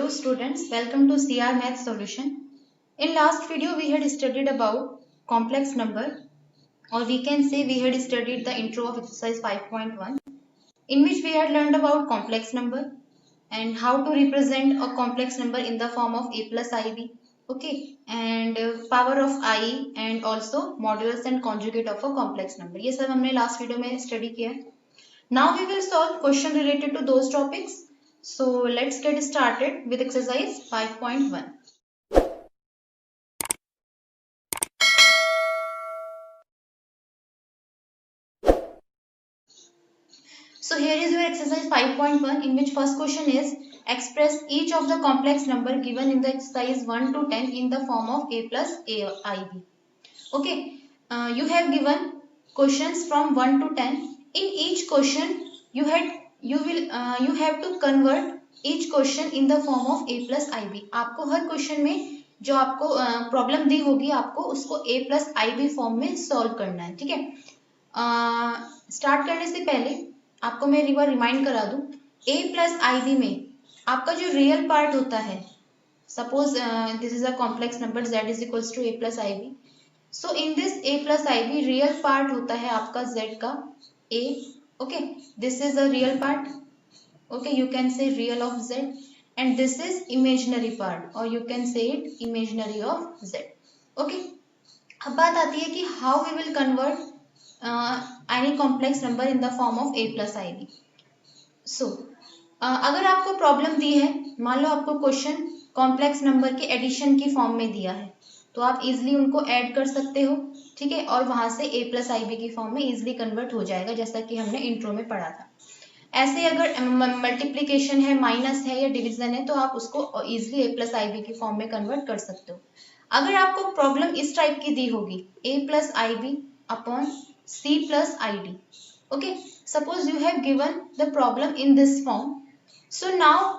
Hello students, welcome to CR Math Solution. In last video we had studied about complex number, or we can say we had studied the intro of exercise 5.1 in which we had learned about complex number and how to represent a complex number in the form of a plus ib, okay, and power of I and also modulus and conjugate of a complex number. ये सब हमने last video में study किया है. Now we will solve question related to those topics. So let's get started with exercise 5.1. So here is your exercise 5.1 in which first question is express each of the complex number given in the exercise 1 to 10 in the form of a plus ib. Okay, you have given questions from 1 to 10. In each question you have to convert each question in the form of a plus ib. आपको हर question में जो आपको problem दी होगी आपको उसको a plus ib form में solve करना है. ठीक है, स्टार्ट करने से पहले आपको मैं एक बार रिमाइंड करा दूं, a plus ib में आपका जो रियल पार्ट होता है, suppose this is a complex number z is equals to a plus ib. So in this a plus ib real part होता है आपका z का a. Okay, this is the real part. Okay, you can say real of z and this is imaginary part or you can say it imaginary of z. Okay, अब बात आती है कि how we will convert any complex number in the form of a plus ib. So अगर आपको problem दी है, मान लो आपको क्वेश्चन कॉम्प्लेक्स नंबर के एडिशन की फॉर्म में दिया है, तो आप इजिली उनको ऐड कर सकते हो. ठीक है, और वहां से a प्लस आई बी की फॉर्म में इजिली कन्वर्ट हो जाएगा, जैसा कि हमने इंट्रो में पढ़ा था. ऐसे अगर मल्टीप्लीकेशन है, माइनस है या डिवीजन है, तो आप उसको easily a plus I B की फॉर्म में कन्वर्ट कर सकते हो. अगर आपको प्रॉब्लम इस टाइप की दी होगी, a plus I B upon c plus I D. Okay, suppose you have given the problem in this form. So now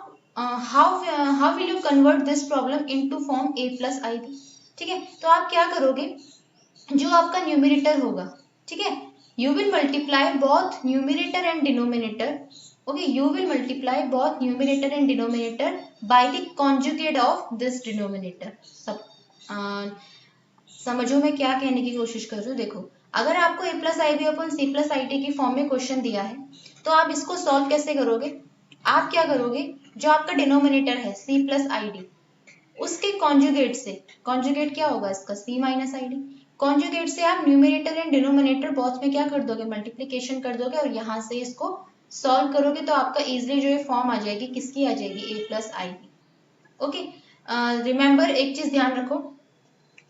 how will you convert this problem into form a plus ib? ठीक है, तो आप क्या करोगे, जो आपका numerator होगा, ठीक है, you will multiply both numerator and denominator. Okay, you will multiply both numerator and denominator by the conjugate of this denominator. समझो मैं क्या कहने की कोशिश कर रही हूँ. देखो, अगर आपको a plus I B upon C plus I T की फॉर्म में क्वेश्चन दिया है, तो आप इसको सॉल्व कैसे करोगे. आप क्या करोगे, जो आपका डिनोमिनेटर है c प्लस आई डी, उसके कॉन्जुगेट से, कॉन्जुगेट क्या होगा इसका, c minus I D, conjugate से आप न्यूमरेटर एंड डिनोमिनेटर बोथ में क्या कर दोगे, मल्टीप्लीकेशन कर दोगे और यहाँ से इसको सॉल्व करोगे, तो आपका इजिली जो ये फॉर्म आ जाएगी, किसकी आ जाएगी, a plus I B. Okay, remember एक चीज ध्यान रखो,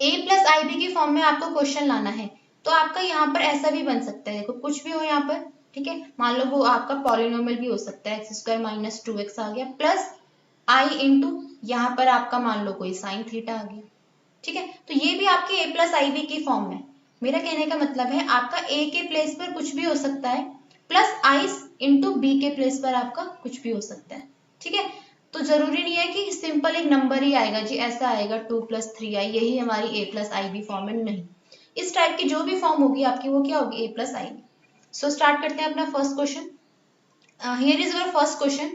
a प्लस आई बी की फॉर्म में आपको क्वेश्चन लाना है, तो आपका यहाँ पर ऐसा भी बन सकता है. देखो, कुछ भी हो यहाँ पर, ठीक है, मान लो वो आपका पॉलिनोमियल भी हो सकता है, एक्स स्क्वायर माइनस 2x आ गया प्लस आई इंटू यहाँ पर आपका मान लो कोई साइन थीटा आ गया. ठीक है, तो ये भी आपके a प्लस आई बी की फॉर्म में. मेरा कहने का मतलब है आपका a के प्लेस पर कुछ भी हो सकता है, प्लस आई इंटू बी के प्लेस पर आपका कुछ भी हो सकता है. ठीक है, तो जरूरी नहीं है कि सिंपल एक नंबर ही आएगा जी, ऐसा आएगा 2 + 3i, यही हमारी a plus I B form है. नहीं, इस टाइप की जो भी फॉर्म होगी आपकी, वो क्या होगी, a plus I B. So start करते हैं अपना first question. Here is your first question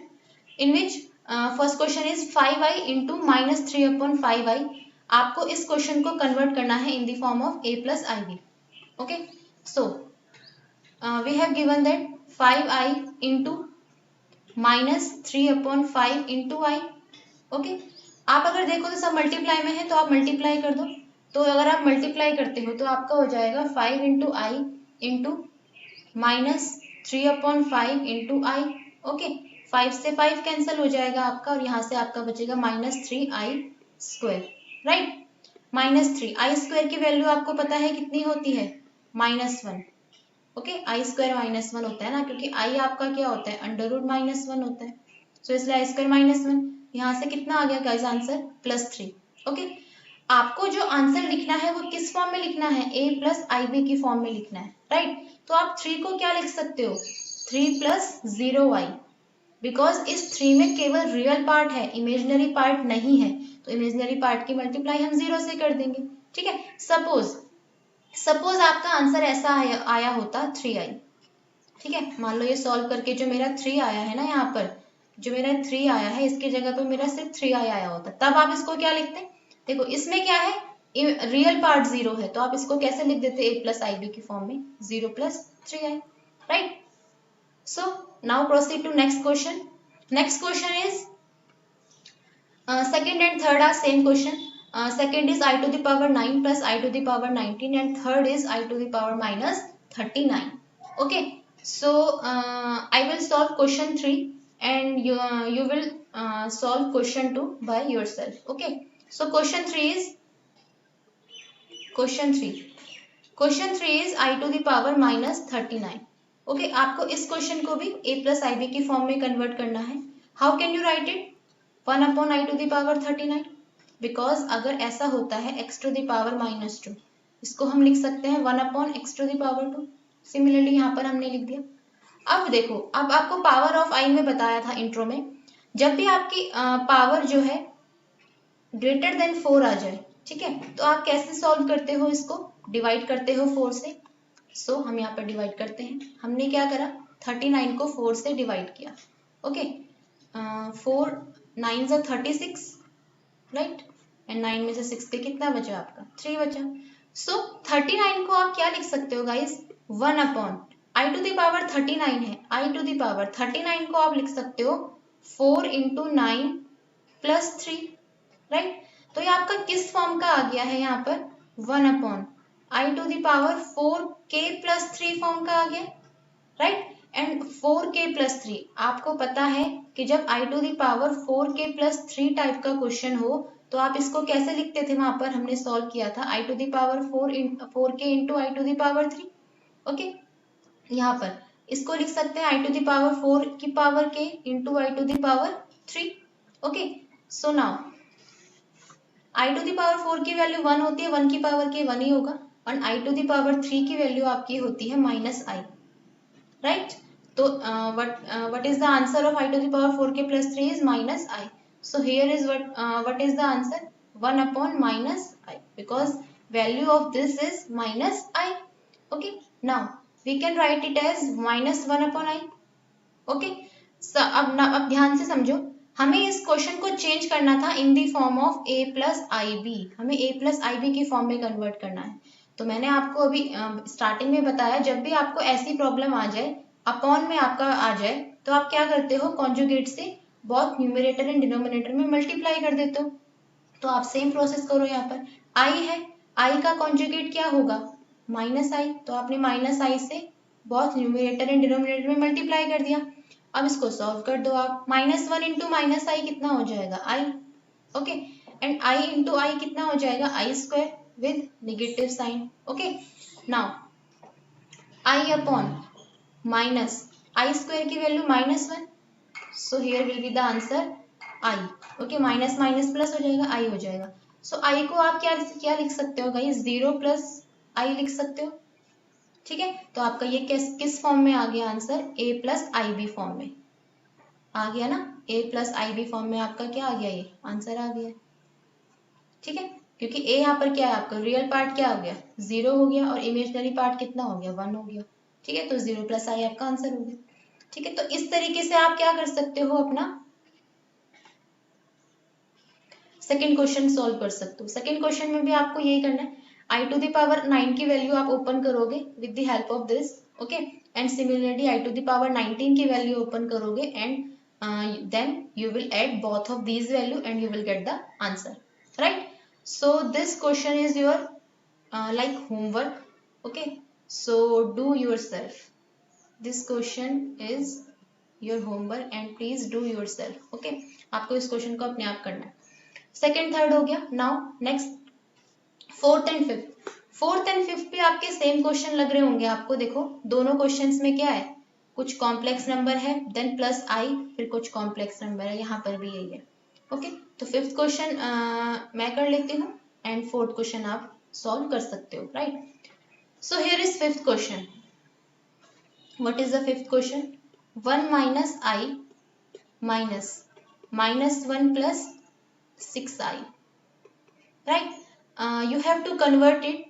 in which first question is 5i into minus 3 upon 5i. आपको इस क्वेश्चन को कन्वर्ट करना है in the form of a plus I B. Okay, so we have given that 5i into minus 3 upon 5 into I. Okay, आप अगर देखो तो सब मल्टीप्लाई में है, तो आप मल्टीप्लाई कर दो. तो अगर आप मल्टीप्लाई करते हो तो आपका हो जाएगा 5 into I into minus 3 upon 5 into I. Okay, 5 से 5 कैंसिल हो जाएगा आपका, और यहाँ से आपका बचेगा minus 3i square. Right, minus 3i square की वैल्यू आपको पता है कितनी होती है, -1. ओके, आई स्क्वायर -1 होता है ना, क्योंकि आई आपका क्या होता है, √-1 होता है. सो इसलिए आई स्क्वायर -1. यहाँ से कितना आ गया गाइस आंसर, +3. ओके, आपको जो आंसर लिखना है वो किस फॉर्म में लिखना है, a प्लस आई बी की फॉर्म में लिखना है. राइट, तो आप 3 को क्या लिख सकते हो, 3 + 0i, बिकॉज इस 3 में केवल रियल पार्ट है, इमेजिनरी पार्ट नहीं है, तो इमेजिनरी पार्ट की मल्टीप्लाई हम 0 से कर देंगे. ठीक है, सपोज आपका आंसर ऐसा आया होता 3i. ठीक है, मान लो ये सॉल्व करके जो मेरा 3 आया है ना यहाँ पर, जो मेरा 3 आया है इसकी जगह पे मेरा सिर्फ 3i आया होता, तब आप इसको क्या लिखते हैं? देखो इसमें क्या है, रियल पार्ट 0 है, तो आप इसको कैसे लिख देते a प्लस आई बी की फॉर्म में, 0 plus 3i, right? So now proceed to next question. Next question is second and third are same question. Second is I to the power 9 plus I to the power 19 and third is I to the power minus 39. Okay, so I will solve question 3 and you will solve question 2 by yourself. Okay, so question 3 is I to the power minus 39. Okay, आपको इस question को भी a plus ib की form में convert करना है. How can you write it? 1 upon I to the power 39. Because अगर ऐसा होता है x to the power minus 2, इसको हम लिख सकते हैं 1 upon x to the power 2. Similarly यहाँ पर हमने लिख दिया. अब देखो, अब आपको पावर ऑफ i में बताया था इंट्रो में, जब भी आपकी पावर जो है ग्रेटर देन 4 आ जाए, ठीक है, तो आप कैसे सॉल्व करते हो इसको? डिवाइड करते हो 4 से. सो हम यहाँ पर डिवाइड करते हैं. हमने क्या करा, 39 को 4 से डिवाइड किया. ओके, 4 9 जा 36, राइट, एंड 9 में से 6 पे कितना बचा आपका? 3 बचा. सो 39 को आप क्या लिख सकते हो guys? 1 upon I to the power 39 है, आई टू द पावर 39 को आप लिख सकते हो 4 इंटू 9 प्लस 3, राइट? तो ये आपका किस फॉर्म का आ गया है यहाँ पर? 1 upon I to the power 4k plus 3 form का आ गया, राइट? एंड 4k प्लस 3, आपको पता है कि जब i to the power 4k plus 3 type का क्वेश्चन हो तो आप इसको कैसे लिखते थे? वहां पर हमने सॉल्व किया था i to the power 4k into I to the power 3. Okay, यहाँ पर इसको लिख सकते हैं i टू द पावर 4 की power k into I to the power 3. Okay, so now i to the power 4 की वैल्यू 1 होती है, 1 की पावर k 1 ही होगा, और i टू द पावर 3 की वैल्यू आपकी होती है माइनस i, राइट? तो what is the answer of I to the power 4k plus 3 is minus I. So here is what is the answer? 1 upon minus I, because value of this is minus I. Okay, now we can write it as minus 1 upon I. Okay, so अब ध्यान से समझो, हमें इस question को change करना था in the form of a plus I B. हमें a प्लस आई बी की फॉर्म में कन्वर्ट करना है. तो मैंने आपको अभी स्टार्टिंग में बताया, जब भी आपको ऐसी प्रॉब्लम आ जाए, अपॉन में आपका आ जाए, तो आप क्या करते हो? कॉन्जुगेट से बहुत न्यूमरेटर एंड डिनोमिनेटर में मल्टीप्लाई कर देते हो. तो आप सेम प्रोसेस करो. यहाँ पर i है, i का कॉन्जुगेट क्या होगा? माइनस आई. तो आपने माइनस आई से बहुत न्यूमरेटर एंड डिनोमिनेटर में मल्टीप्लाई कर दिया. अब इसको सॉल्व कर दो आप. माइनस 1 इंटू माइनस आई कितना हो जाएगा? i. Okay, and i into I कितना हो जाएगा? I square with negative sign. Okay, now I upon minus I square की value minus 1, so here will be the answer I. Okay, minus minus plus हो जाएगा, I हो जाएगा. so I को आप क्या लिख सकते हो गाइस? 0 प्लस I लिख सकते हो, ठीक है? तो आपका ये किस फॉर्म में आ गया answer? A plus I B form में आ गया ना. A plus I B form में आपका क्या आ गया? ये आंसर आ गया, ठीक है? क्योंकि a यहाँ पर क्या है आपका? रियल पार्ट क्या हो गया? 0 हो गया, और इमेजिनरी पार्ट कितना हो गया? 1 हो गया, ठीक है? तो 0 प्लस आई आपका आंसर हो गया, ठीक है? तो इस तरीके से आप क्या कर सकते हो? अपना सेकंड क्वेश्चन सॉल्व कर सकते हो. सेकंड क्वेश्चन में भी आपको यही करना है. आई टू द पावर 9 की वैल्यू आप ओपन करोगे with the help of this. Okay, and similarly I to the power 19 की वैल्यू ओपन करोगे, and then you will add both of these value and you will get the answer, right? So this question is your like homework. Okay, so do yourself. This question is your homework and please do yourself. Okay, आपको इस question को अपने आप करना है. Second third हो गया. Now next fourth and fifth. Fourth and fifth पे आपके सेम क्वेश्चन लग रहे होंगे आपको. देखो दोनों क्वेश्चंस में क्या है? कुछ कॉम्प्लेक्स नंबर है, देन प्लस आई, फिर कुछ कॉम्प्लेक्स नंबर है. यहाँ पर भी यही है. ओके, तो फिफ्थ क्वेश्चन मैं कर लेती हूँ एंड फोर्थ क्वेश्चन आप सॉल्व कर सकते हो, right? So here is fifth question. What is the fifth question? 1 minus I minus minus 1 plus 6i, right? You have to convert it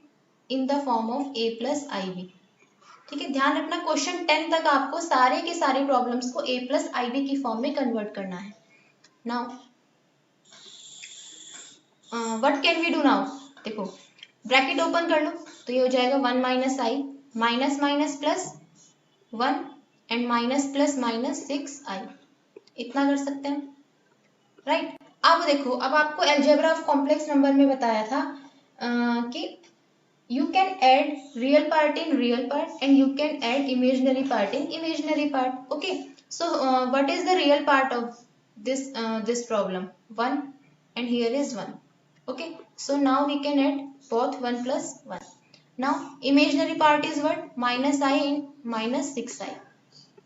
in the form of a plus I B. ठीक है, ध्यान रखना question 10 तक आपको सारे के सारे problems को a प्लस आई बी की फॉर्म में कन्वर्ट करना है। Now what can we do now, देखो ब्रैकेट ओपन कर लो तो ये हो जाएगा 1 minus I minus minus plus 1 and minus plus minus 6i, इतना कर सकते हैं, राइट। अब देखो, अब आपको अलजेब्रा ऑफ कॉम्प्लेक्स नंबर में बताया था कि you can add real part in real part and you can add imaginary part in imaginary part. Okay, so what is the real part of this problem? 1 and here is 1. Okay, so now we can add both 1 plus 1. Now imaginary part is what? Minus I and minus 6i,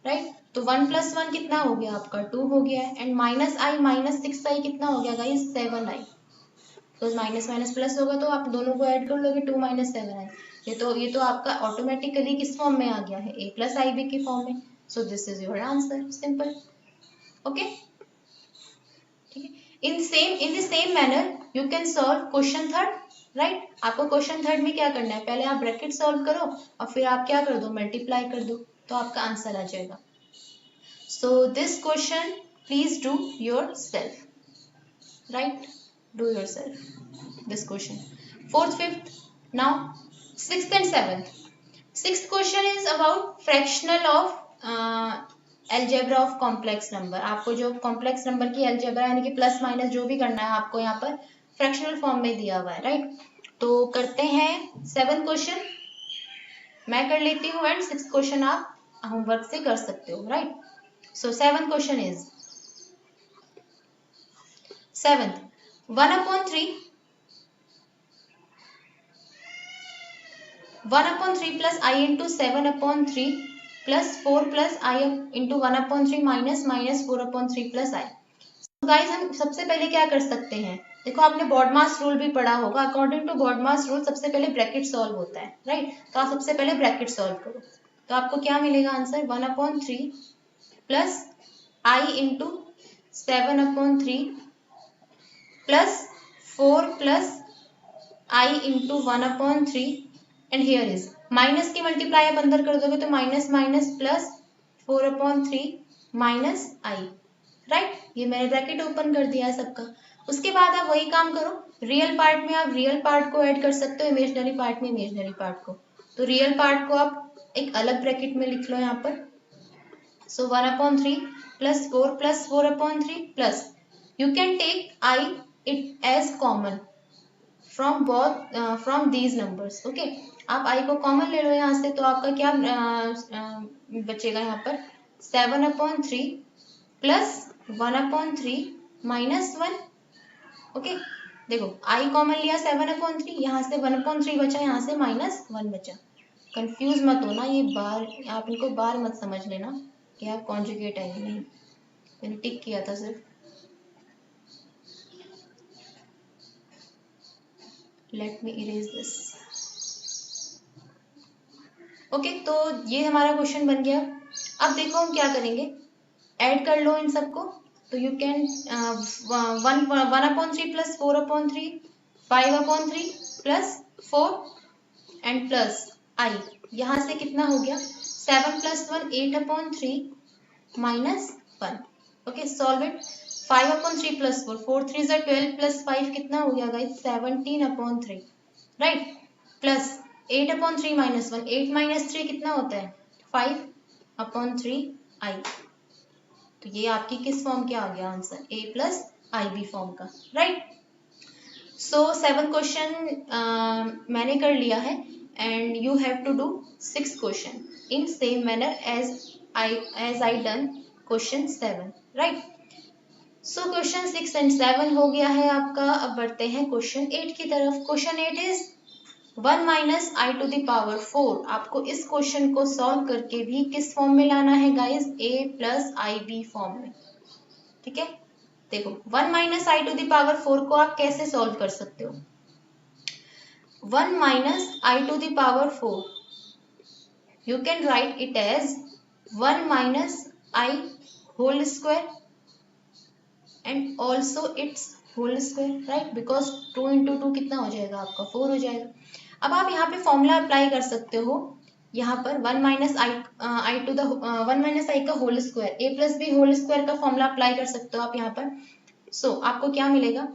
right? तो 1 plus 1 कितना हो गया आपका 2 हो गया है, and minus I minus 6i कितना हो गया गाइस 7i, तो माइनस माइनस प्लस होगा तो आप दोनों को ऐड कर लोगे 2 माइनस 7i, ये तो आपका ऑटोमेटिकली किस फॉर्म में आ गया है a प्लस आई बी की फॉर्म में। सो this is your answer, simple. Okay, ठीक है, in the same manner you can solve question third, right. आपको क्वेश्चन थर्ड में क्या करना है, पहले आप ब्रैकेट सॉल्व करो और फिर आप क्या कर दो, मल्टीप्लाई कर दो, तो आपका आंसर आ जाएगा। So this question please do your self, right, do yourself this question. Fourth, fifth, now sixth and seventh. Sixth question is about fractional of algebra of complex number. आपको जो complex number की algebra यानी कि plus minus जो भी करना है आपको यहाँ पर फ्रैक्शनल फॉर्म में दिया हुआ है, राइट। तो करते हैं 7 क्वेश्चन, मैं कर लेती हूँ एंड 6 क्वेश्चन आप होमवर्क से कर सकते हो, right. So 7 question is 7th 1/3 plus I into 7/3 plus 4 plus I into 1/3 minus 4/3 plus I. So guys, हम सबसे पहले क्या कर सकते हैं, देखो आपने बॉडमास रूल भी पढ़ा होगा, अकॉर्डिंग टू बॉडमास रूल सबसे पहले ब्रैकेट सॉल्व होता है, राइट। तो आप सबसे पहले ब्रैकेट सॉल्व करो, तो आपको क्या मिलेगा answer 1/3 plus I into 7/3 plus 4 plus I into 1/3 and here is minus की मल्टीप्लाई आप अंदर कर दोगे तो माइनस माइनस प्लस 4/3 माइनस आई, राइट। ये मैंने ब्रैकेट ओपन कर दिया है सबका। उसके बाद आप वही काम करो, रियल पार्ट में आप रियल पार्ट को ऐड कर सकते हो, इमेजिनरी पार्ट में इमेजिनरी पार्ट को। तो रियल पार्ट को आप एक अलग ब्रैकेट में लिख लो यहाँ पर। So 1/3 plus 4 plus 4/3 plus you can take I it as common from both from these numbers. Okay, आप आई को कॉमन ले लो यहाँ से, तो आपका क्या बचेगा यहाँ पर 7/3 प्लस 1/3 माइनस 1। ओके, देखो आई कॉमन लिया 7/3, यहाँ से 1/3 बचा, यहाँ से माइनस 1 बचा। कंफ्यूज मत होना, ये बार आप इनको बार मत समझ लेना कि आप कॉन्जुगेट है नहीं, मैंने टिक किया था सिर्फ। Let me erase this. Okay, तो ये हमारा क्वेश्चन बन गया। अब देखो हम क्या करेंगे, ऐड कर लो इन सबको, तो you can 1/3 plus 4/3 5/3 plus 4 and plus I, यहाँ से कितना हो गया 7 plus 1 8/3 minus 1। Okay, solve it. 5/3 plus 4 4 3 12 plus 5 कितना हो गया guys 17/3, right. Plus 8/3 minus 1 8 minus 3 कितना होता है 5/3 आई। तो ये आपकी किस फॉर्म के आ गया answer, a plus I B form का, राइट। सो 7 क्वेश्चन मैंने कर लिया है and you have to do 6 question in same manner as I done question 7, right. So question 6 and 7 हो गया है आपका। अब बढ़ते हैं क्वेश्चन 8 की तरफ। Question 8 is 1 minus I to the power 4। आपको इस क्वेश्चन को सॉल्व करके भी किस फॉर्म में लाना है guys, a plus I B form में, ठीक है। देखो 1 minus I to the power 4 को आप कैसे सॉल्व कर सकते हो, 1 minus I to the power 4 you can write it as 1 minus I whole square and also it's whole square, right, because 2 into 2 कितना हो जाएगा आपका 4 हो जाएगा। अब आप यहाँ पे फॉर्मूला अप्लाई कर सकते हो, यहाँ पर 1 minus I to the 1 minus I का whole square, a plus B whole square का फॉर्मूला अप्लाई कर सकते हो आप यहाँ पर। सो आपको क्या मिलेगा,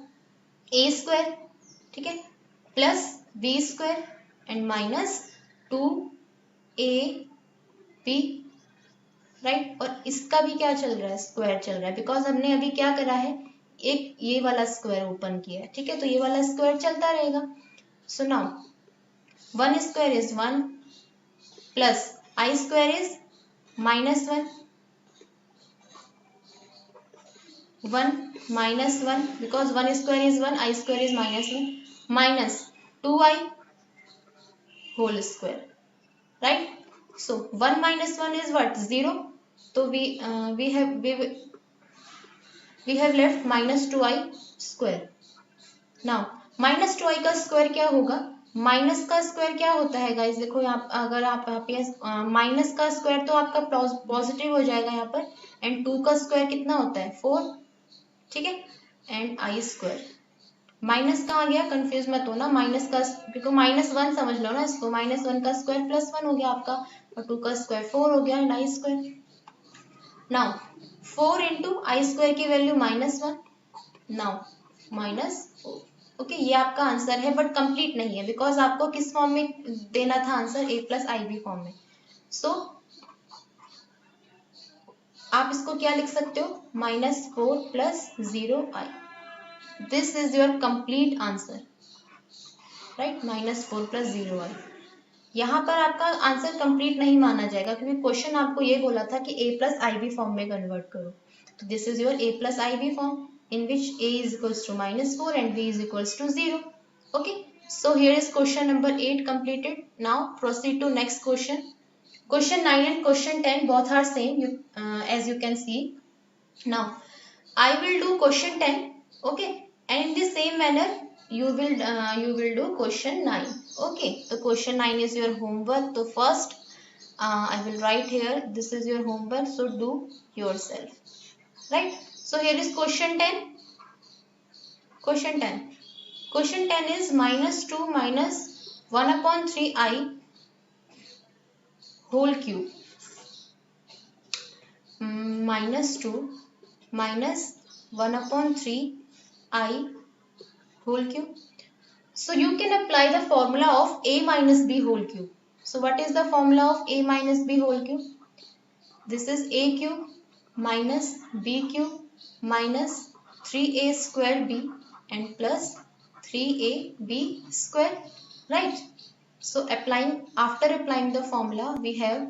a स्क्वायर, ठीक है, plus b square and minus 2ab, right. और इसका भी क्या चल रहा है, स्क्वायर चल रहा है, बिकॉज हमने अभी क्या करा है, एक ये वाला स्क्वायर ओपन किया है, ठीक है, तो ये वाला स्क्वायर चलता रहेगा। So now 1 square is 1 plus I square is minus 1, 1 minus 1 because 1 square is 1, I square is minus 1, minus 2i whole square, right? So 1 minus 1 is what, 0. So we have left minus 2i square. Now minus 2i का square क्या होगा, minus का square क्या होता है guys, देखो यहाँ अगर आप माइनस का स्क्वायर तो आपका पॉजिटिव हो जाएगा यहाँ पर, एंड 2 का स्क्वायर कितना होता है 4, ठीक है, एंड आई स्क्वायर। माइनस का आ गया, कंफ्यूज मत हो ना, माइनस का, क्योंकि माइनस 1 समझ लो ना इसको, माइनस 1 का स्क्वायर प्लस 1 हो गया आपका, और 2 का स्क्वायर 4 हो गया, and I square. Now 4 into I square की value minus 1, now minus 4। Okay, ये आपका आंसर है, बट कंप्लीट नहीं है, बिकॉज आपको किस फॉर्म में देना था answer, a plus I B form में। सो आप इसको क्या लिख सकते हो, minus 4 plus 0i, this is your complete answer, right, minus 4 plus 0i। यहाँ पर आपका आंसर कंप्लीट नहीं माना जाएगा, क्योंकि क्वेश्चन आपको ये बोला था कि a plus I B form में कन्वर्ट करो, तो this is your a plus I B form in which a is equals to minus 4 and b is equals to 0. Okay, so here is question number 8 completed. Now proceed to next question. Question 9 and question 10 both are same, as you can see. Now I will do question 10, okay, and in the same manner you will do question 9. Okay, so question 9 is your homework. So first I will write here, this is your homework, so do yourself, right? So here is question 10. Question 10. Question 10 is minus 2 minus 1 upon 3i whole cube. Minus 2 minus 1 upon 3i whole cube. So you can apply the formula of a minus b whole cube. So what is the formula of a minus b whole cube? This is a cube minus b cube minus 3a square b and plus 3ab square, right? So after applying the formula, we have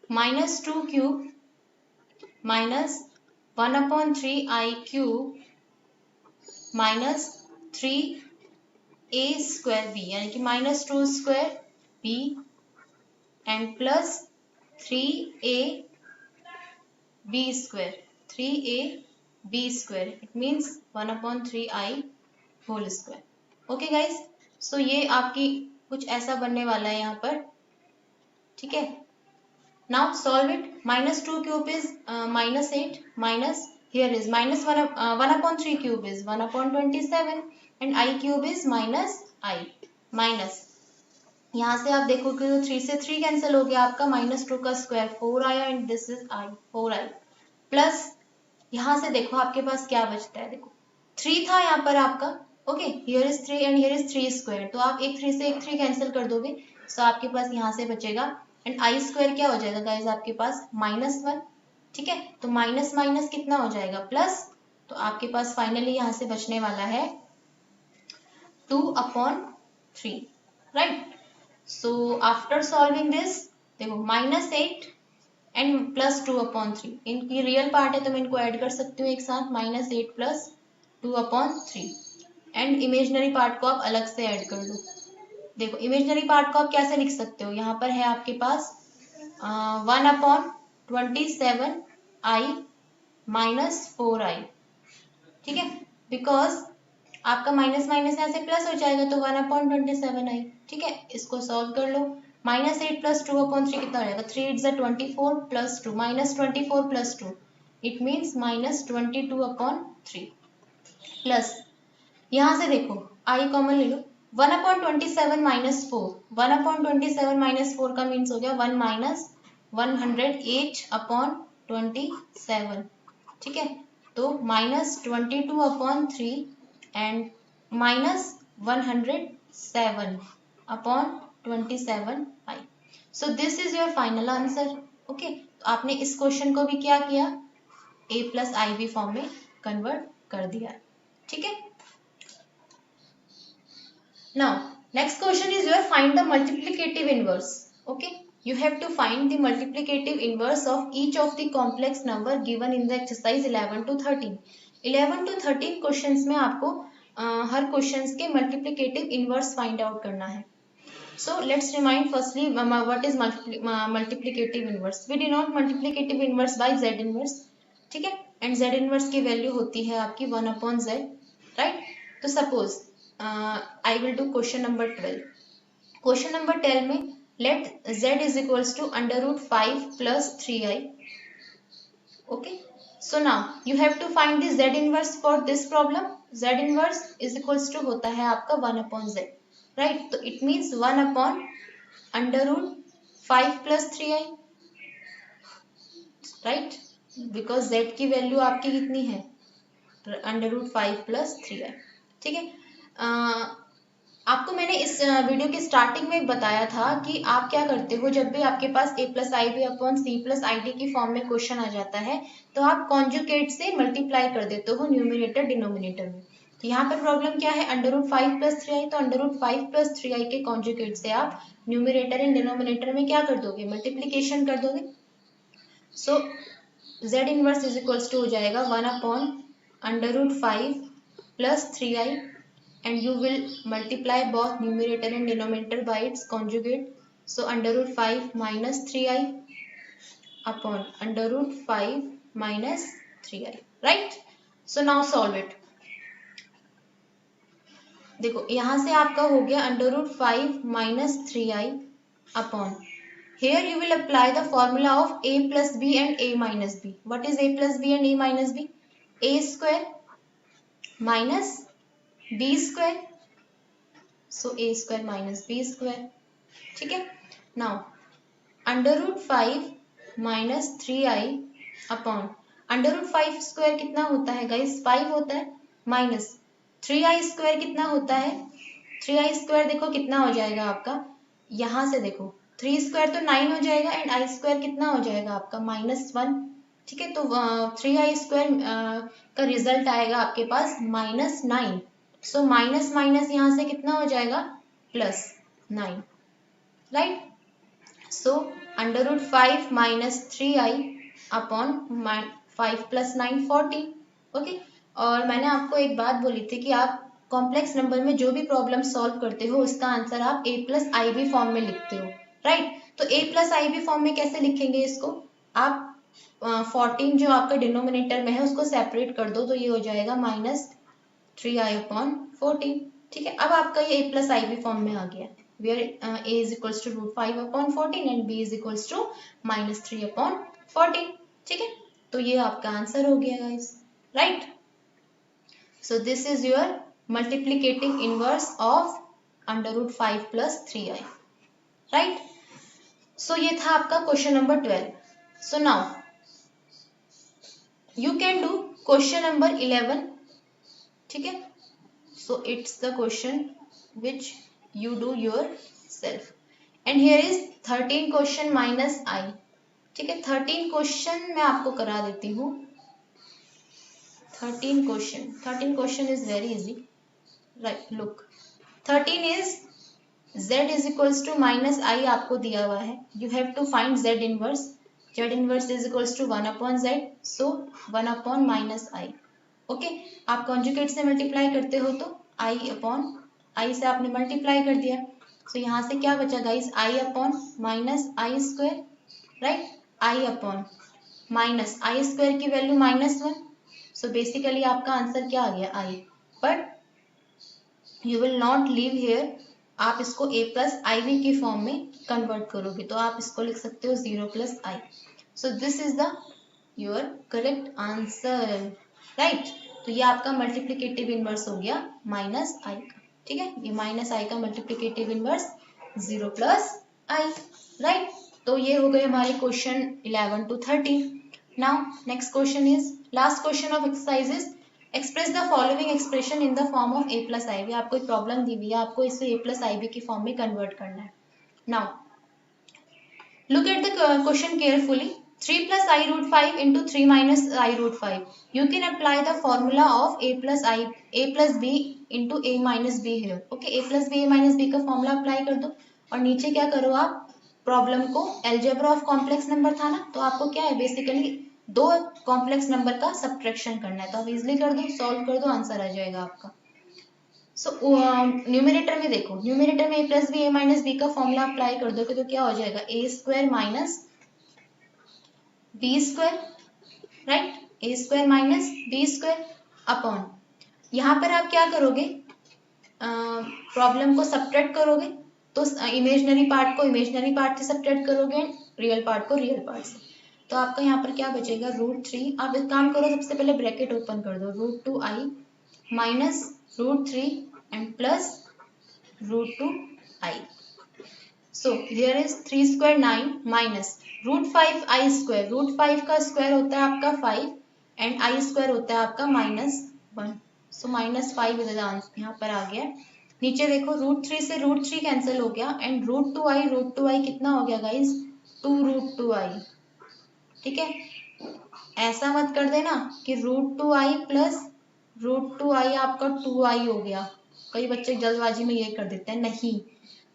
minus 2 cube minus 1 upon 3i cube minus 3a square b, यानी कि minus 2 square b and plus 3a b square, 3ab square, it means 1 upon 3i whole square. Okay guys, so ये आपकी कुछ ऐसा बनने वाला है यहाँ पर, ठीक है। Now solve it. Minus 2 cube is minus 8 minus, here is minus 1 upon 3 cube is 1 upon 27 and I cube is minus I, minus यहाँ से आप देखोगे तो 3 से 3 कैंसिल हो गया आपका, माइनस 2 का स्क्वायर 4 आया and this is I 4i, plus यहाँ से देखो आपके पास क्या बचता है, देखो 3 था यहाँ पर आपका, okay, here is 3 and here is 3 square, तो आप एक 3 से एक 3 कैंसिल कर दोगे, सो आपके पास यहाँ से बचेगा, एंड आई स्क्वायर क्या हो जाएगा गाइज आपके पास माइनस 1, ठीक है, तो माइनस माइनस कितना हो जाएगा प्लस, तो आपके पास फाइनली यहाँ से बचने वाला है 2 upon 3, right. So after solving this, देखो माइनस 8 एंड प्लस 2 अपॉन 3, इनकी रियल पार्ट है तो मैं इनको ऐड कर सकती हूँ एक साथ, minus 8 plus 2 upon 3, and imaginary part को आप अलग से ऐड कर लो। देखो इमेजनरी पार्ट को आप कैसे लिख सकते हो, यहाँ पर है आपके पास 1 अपॉन 27i माइनस 4i, ठीक है, बिकॉज आपका माइनस माइनस यहाँ से प्लस हो जाएगा तो 1 अपॉन 27i, ठीक है, इसको सॉल्व कर लो, माइनस 8 प्लस 2 अपॉन 3 कितना हो जाएगा, 3 it's 24 plus 2 minus 24 plus 2, it means minus 22 upon 3, plus यहाँ से देखो आई कॉमन ले लो, 1/27 माइनस 4, 1/27 माइनस 4 का मीन्स हो गया 1 माइनस 108/27, ठीक है। तो -22/3 and -107/27i। So this is your final answer. Okay, तो आपने इस क्वेश्चन को भी क्या किया, a+ib फॉर्म में कन्वर्ट कर दिया, ठीक है। Now, next question is your find the multiplicative inverse. Okay, you have to find the multiplicative inverse of each of the complex number given in the exercise 11 to 13. 11 to 13 questions में आपको हर questions के multiplicative inverse find out करना है. So let's remind firstly what is multiplicative inverse. We denote multiplicative inverse by z inverse, ठीक है, and z inverse की value होती है आपकी 1/z, right? तो suppose I will do question number 12. Question number 12 में let z is equals to √5 plus 3i. Okay, so now you have to find the z inverse for this problem. Z inverse is equals to होता है आपका 1/z, right? तो it means 1/√5 plus 3i, right? Because z की value आपकी कितनी है, √5 plus 3i, ठीक है। आपको मैंने इस वीडियो के स्टार्टिंग में बताया था कि आप क्या करते हो जब भी आपके पास a+ib/c+id की फॉर्म में क्वेश्चन आ जाता है तो आप कॉन्जुगेट से मल्टीप्लाई कर देते हो न्यूमरेटर डिनोमिनेटर में। तो यहाँ पर प्रॉब्लम क्या है, √5 plus 3i, तो √5 plus 3i के कॉन्जुगेट से आप न्यूमरेटर एंड डिनोमिनेटर में क्या कर दोगे, मल्टीप्लीकेशन कर दोगे। So z inverse is equals to हो जाएगा 1/√5 plus 3i and you will multiply both numerator and denominator by its conjugate. So √5 minus 3i upon √5 minus 3i, right? So now solve it. देखो यहाँ से आपका हो गया √5 minus 3i upon, here you will apply the formula of a plus b and a minus b. What is a plus b and a minus b? a square minus b square, so a square minus b square, ठीक है। Now √5 minus 3i upon √5 square कितना होता है guys, 5 होता है, minus 3i square कितना होता है, 3i स्क्वायर देखो कितना हो जाएगा आपका, यहाँ से देखो 3 स्क्वायर तो 9 हो जाएगा एंड i स्क्वायर कितना हो जाएगा आपका -1, ठीक है। तो 3i स्क्वायर का रिजल्ट आएगा आपके पास -9। सो माइनस माइनस यहाँ से कितना हो जाएगा, +9, राइट। सो √5 minus 3i upon 5 plus 9 14, okay. और मैंने आपको एक बात बोली थी कि आप कॉम्प्लेक्स नंबर में जो भी प्रॉब्लम सॉल्व करते हो उसका आंसर आप a+ib फॉर्म में लिखते हो, राइट। तो a+ib फॉर्म में कैसे लिखेंगे इसको, आप 14 जो आपका डिनोमिनेटर में है उसको सेपरेट कर दो, तो ये हो जाएगा -3i/14, ठीक है। अब आपका ये a+ib फॉर्म में आ गया, where a is equals to √5/14 and b is equals to -3/14, ठीक है। तो ये आपका आंसर हो गया guys, right. So this is your multiplicative inverse of √5 plus 3i, right. So ये था आपका question number 12। So now you can do question number 11, ठीक है। so it's the question which you do yourself and here is 13 question minus I, ठीक है। 13 question मैं आपको करा देती हूँ। 13 question is very easy, right? look, 13 is z is equals to -i आपको दिया हुआ है, you have to find z inverse. Z inverse is equals to 1/z, so 1/-i, okay. आप कॉन्जुगेट से मल्टीप्लाई करते हो तो i से आपने मल्टीप्लाई कर दिया, so यहाँ से क्या बचा guys, i/-i square, right. i/-i square की वैल्यू -1, so बेसिकली आपका आंसर क्या आ गया, i। But you will not leave here, आप इसको a+ib की फॉर्म में कन्वर्ट करोगे तो आप इसको लिख सकते हो 0+i। So this is the your correct answer, right. तो ये आपका मल्टीप्लिकेटिव इनवर्स हो गया -i का, ठीक है, ये माइनस आई का multiplicative inverse 0 plus I, right. तो ये हो गए हमारे question 11 to 13। Now next question is last question of exercise is express the following expression in the form of A plus I B. आपको एक प्रॉब्लम दी हुई है, आपको इसे ए प्लस आई बी की फॉर्म में कन्वर्ट करना है। Now look at the question carefully. 3 plus I root 5 into 3 minus I root 5. You can apply the formula of a plus b into a minus b here. Okay, a plus b a minus b का formula apply कर दो और नीचे क्या करो आप, problem को algebra of complex number था ना, तो आपको क्या है बेसिकली दो कॉम्प्लेक्स नंबर का सब्ट्रैक्शन करना है। तो आप इजिली कर दो, सॉल्व कर दो, आंसर आ जाएगा आपका। सो न्यूमिनेटर में देखो, न्यूमिनेटर में A plus B A minus B का फॉर्मूला अप्लाई कर दोगे तो क्या हो जाएगा, A square minus B square, right, A square minus B square upon, यहाँ पर आप क्या करोगे, प्रॉब्लम को सब्ट्रैक्ट करोगे, तो इमेजनरी पार्ट को इमेजनरी पार्ट से सब्ट्रैक्ट करोगे, रियल पार्ट को रियल पार्ट से। तो आपका यहाँ पर क्या बचेगा, √3। आप एक काम करो, सबसे पहले ब्रैकेट ओपन कर दो, √2i minus √3 and plus √2i. So here is 3 square 9 minus √5i square. √5 का स्क्वायर होता है आपका 5 and i स्क्वायर होता है आपका -1. So -5 इधर यहाँ पर आ गया। नीचे देखो √3 से √3 कैंसिल हो गया एंड √2i कितना हो गया गाइज, 2√2i। ठीक है, ऐसा मत कर देना कि √2i प्लस √2i आपका 2i हो गया। कई बच्चे जल्दबाजी में ये कर देते हैं, नहीं,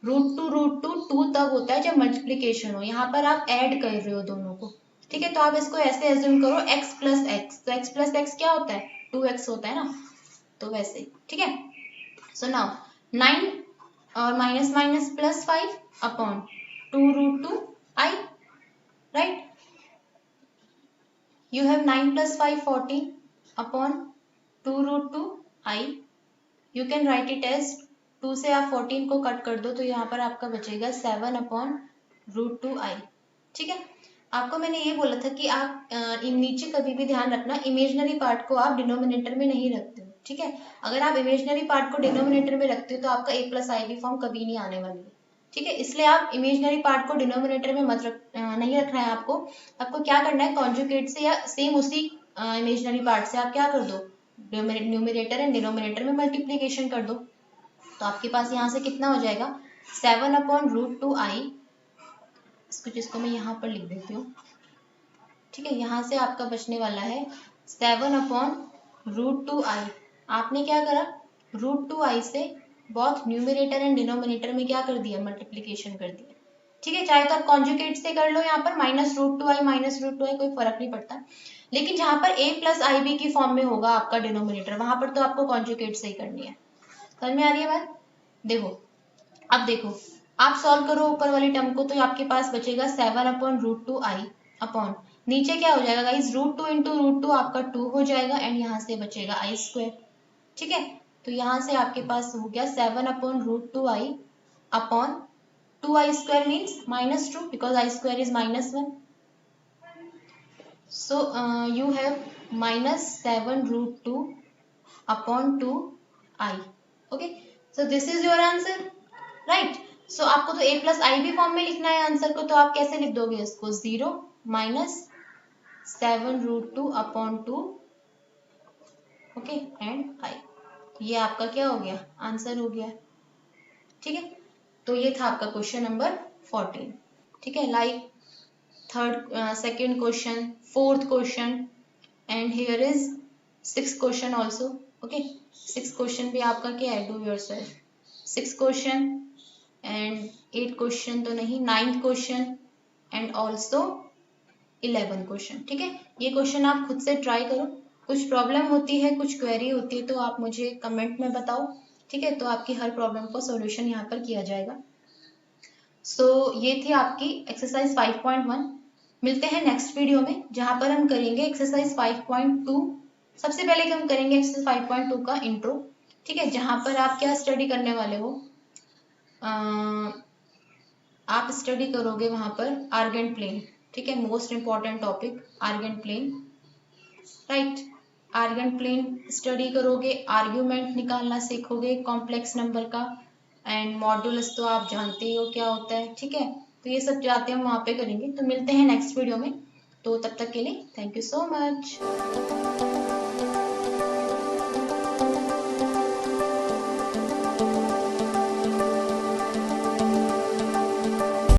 √2 तब होता है जब मल्टीप्लीकेशन हो, यहाँ पर आप ऐड कर रहे हो दोनों को। ठीक है, तो आप इसको ऐसे एज्यूम करो x प्लस एक्स, तो x प्लस एक्स क्या होता है, 2x होता है ना, तो वैसे। ठीक है, सो नाउ 9 और minus minus plus 5 upon 2√2i, right. You have 9 plus 5 14 upon 2√2i. You can write it as 2 से आप 14 को कट कर दो तो यहाँ पर आपका बचेगा 7 अपॉन √2i। ठीक है, आपको मैंने ये बोला था कि आप नीचे कभी भी ध्यान रखना, इमेजनरी पार्ट को आप डिनोमिनेटर में नहीं रखते हो। ठीक है, अगर आप इमेजनरी पार्ट को डिनोमिनेटर में रखते हो तो आपका a plus I B form कभी नहीं आने वाली है। ठीक है, इसलिए आप इमेजनरी पार्ट को डिनोमिनेटर में नहीं रखना है आपको। आपको क्या करना है, कॉन्जुगेट से या सेम उसी इमेजनरी पार्ट से आप क्या कर दो, न्यूमिनेटर एंड डिनोमिनेटर में मल्टीप्लीकेशन कर दो। तो आपके पास यहाँ से कितना हो जाएगा, 7 अपॉन √2i, जिसको मैं यहाँ पर लिख देती हूँ। ठीक है, यहाँ से आपका बचने वाला है 7 अपॉन √2i। आपने क्या करा, √2i से बहुत न्यूमिनेटर एंड डिनोमिनेटर में क्या कर दिया, मल्टीप्लीकेशन कर दिया। ठीक है, चाहे तो आप कॉन्जुगेट से कर लो, यहाँ पर -√2i कोई फर्क नहीं पड़ता, लेकिन जहाँ पर a प्लस आई बी की फॉर्म में होगा आपका डिनोमिनेटर, वहां पर तो आपको कॉन्जुगेट से ही करनी है। समझ में आ रही है बात? देखो, अब देखो, आप सॉल्व करो ऊपर वाली टर्म को, तो आपके पास बचेगा 7 अपॉन √2i अपॉन, नीचे क्या हो जाएगा गाइस, √2 इंटू √2 आपका 2 हो जाएगा एंड यहाँ से बचेगा i स्क्वायर। ठीक है, तो यहाँ से आपके पास हो गया 7 upon √2i upon 2i square means -2 because i square is -1. So you have -7√2 upon 2i. Okay, so this is your answer, right? So आपको तो a प्लस आई भी फॉर्म में लिखना है आंसर को, तो आप कैसे लिख दोगे इसको, 0 -7√2 अपॉन 2, ओके, एंड i। ये आपका क्या हो गया, आंसर हो गया। ठीक है, तो ये था आपका क्वेश्चन नंबर 14। ठीक है, like second question, fourth question, and here is 6th question also. Okay, 6th question भी आपका क्या है, do yourself 6th question and 8th question तो नहीं, 9th question and also 11th question. ठीक है, ये क्वेश्चन आप खुद से ट्राई करो, कुछ प्रॉब्लम होती है, कुछ क्वेरी होती है तो आप मुझे कमेंट में बताओ। ठीक है, तो आपकी हर प्रॉब्लम को सॉल्यूशन यहाँ पर किया जाएगा। ये थी आपकी एक्सरसाइज 5.1। मिलते हैं नेक्स्ट वीडियो में जहां पर हम करेंगे एक्सरसाइज 5.2। सबसे पहले हम करेंगे एक्सरसाइज 5.2 का इंट्रो। ठीक है, जहां पर आप क्या स्टडी करने वाले हो, आप स्टडी करोगे वहां पर आर्गेंट प्लेन। ठीक है, most important topic Argand plane, right. Argand plane study करोगे, आर्ग्यूमेंट निकालना सीखोगे कॉम्प्लेक्स नंबर का, एंड मॉडुलस तो आप जानते ही हो क्या होता है, ठीक है। तो ये सब जाते हम वहाँ पे करेंगे। तो मिलते हैं नेक्स्ट वीडियो में। तो तब तक के लिए थैंक यू सो मच।